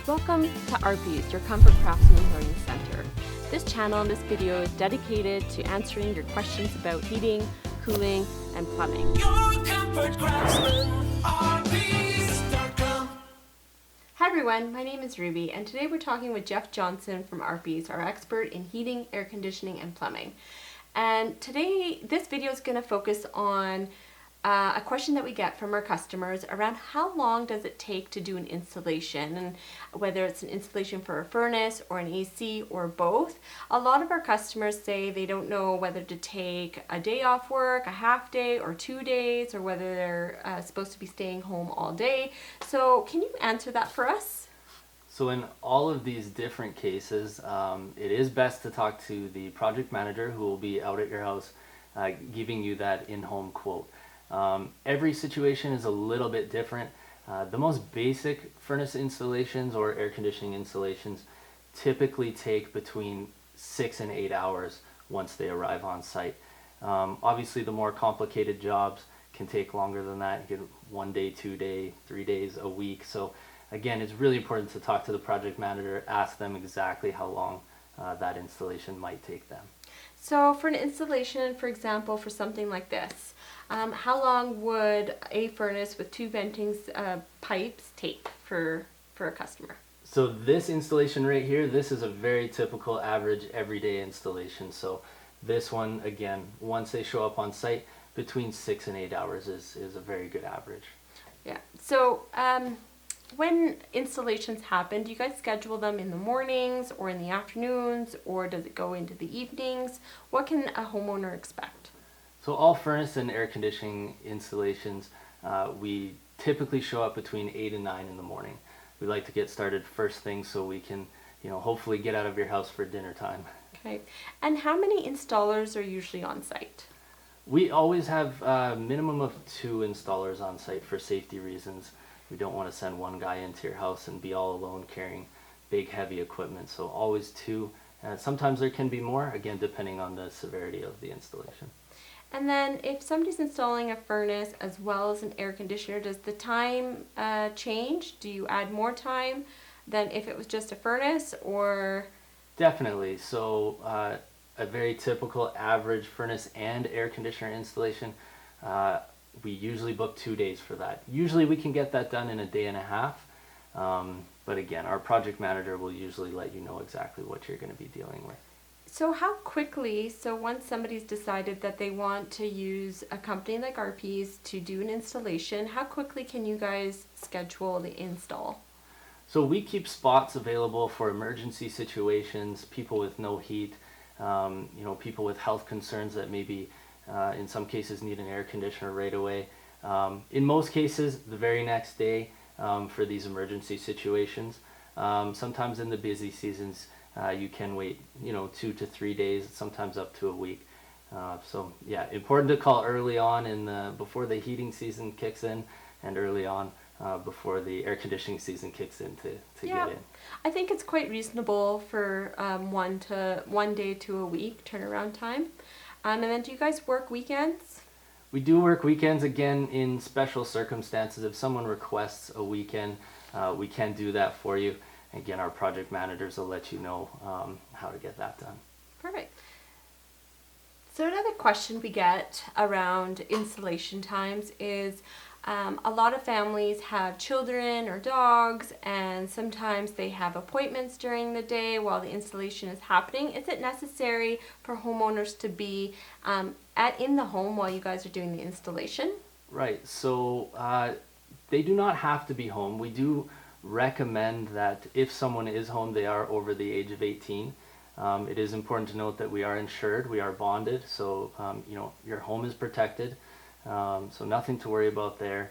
Welcome to RP's, your Comfort Craftsman Learning Center. This channel and this video is dedicated to answering your questions about heating, cooling, and plumbing. Your Comfort Craftsman, RPs.com. Hi everyone, my name is Ruby, and today we're talking with Jeff Johnson from RP's, our expert in heating, air conditioning, and plumbing. And today, this video is going to focus on a question that we get from our customers around how long does it take to do an installation, and whether it's an installation for a furnace or an AC or both. A lot of our customers say they don't know whether to take a day off work, a half day, or 2 days, or whether they're supposed to be staying home all day. So can you answer that for us? So in all of these different cases, it is best to talk to the project manager who will be out at your house giving you that in-home quote. Every situation is a little bit different. The most basic furnace installations or air conditioning installations typically take between 6 and 8 hours once they arrive on site. Obviously the more complicated jobs can take longer than that. You get 1 day, 2 day, 3 days, a week. So again, it's really important to talk to the project manager, ask them exactly how long that installation might take them. So for an installation, for example, for something like this, how long would a furnace with 2 venting pipes take for a customer? So this installation right here, this is a very typical average everyday installation. So this one, again, once they show up on site, between 6 and 8 hours is a very good average. Yeah. So when installations happen, do you guys schedule them in the mornings or in the afternoons, or does it go into the evenings? What can a homeowner expect? So all furnace and air conditioning installations, we typically show up between 8 and 9 in the morning. We like to get started first thing so we can, hopefully get out of your house for dinner time. Okay. And how many installers are usually on site? We always have a minimum of 2 installers on site for safety reasons. We don't want to send one guy into your house and be all alone carrying big heavy equipment. So always 2. Sometimes there can be more, again, depending on the severity of the installation. And then if somebody's installing a furnace as well as an air conditioner, does the time change? Do you add more time than if it was just a furnace, or? Definitely. So a very typical average furnace and air conditioner installation, we usually book 2 days for that. Usually we can get that done in a day and a half. But again, our project manager will usually let you know exactly what you're going to be dealing with. So how quickly, once somebody's decided that they want to use a company like RP's to do an installation, how quickly can you guys schedule the install? So we keep spots available for emergency situations, people with no heat, people with health concerns that maybe in some cases need an air conditioner right away. In most cases, the very next day for these emergency situations. Sometimes in the busy seasons, you can wait, 2 to 3 days, sometimes up to a week. So yeah, important to call early on before the heating season kicks in, and early on before the air conditioning season kicks in to get in. I think it's quite reasonable for 1 day to a week turnaround time. And then do you guys work weekends? We do work weekends, again, in special circumstances. If someone requests a weekend, we can do that for you. Again, our project managers will let you know how to get that done. Perfect. So another question we get around installation times is a lot of families have children or dogs, and sometimes they have appointments during the day while the installation is happening. Is it necessary for homeowners to be in the home while you guys are doing the installation? Right, so they do not have to be home. We do recommend that if someone is home, they are over the age of 18. It is important to note that we are insured, we are bonded, so your home is protected. So nothing to worry about there.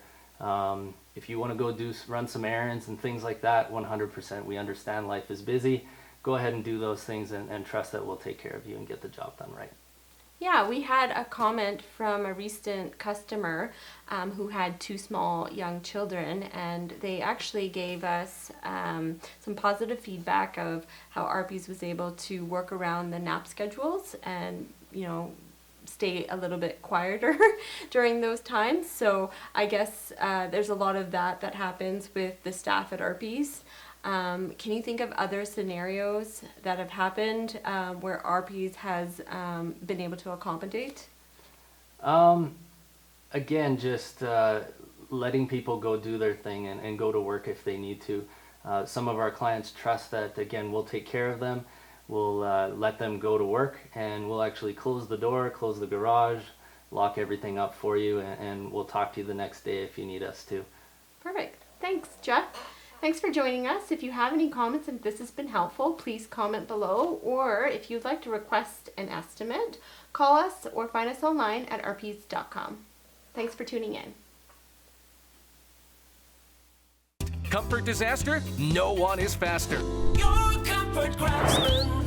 If you want to go run some errands and things like that, 100%, we understand life is busy. Go ahead and do those things and trust that we'll take care of you and get the job done right. Yeah, we had a comment from a recent customer who had 2 small young children, and they actually gave us some positive feedback of how RP's was able to work around the nap schedules and, stay a little bit quieter during those times. So I guess there's a lot of that happens with the staff at RP's. Can you think of other scenarios that have happened where RPs has been able to accommodate? Again, just letting people go do their thing and go to work if they need to. Some of our clients trust that, again, we'll take care of them. We'll let them go to work, and we'll actually close the door, close the garage, lock everything up for you, and we'll talk to you the next day if you need us to. Perfect. Thanks, Jeff. Thanks for joining us. If you have any comments and if this has been helpful, please comment below. Or if you'd like to request an estimate, call us or find us online at rps.com. Thanks for tuning in. Comfort disaster? No one is faster. Your Comfort Craftsman.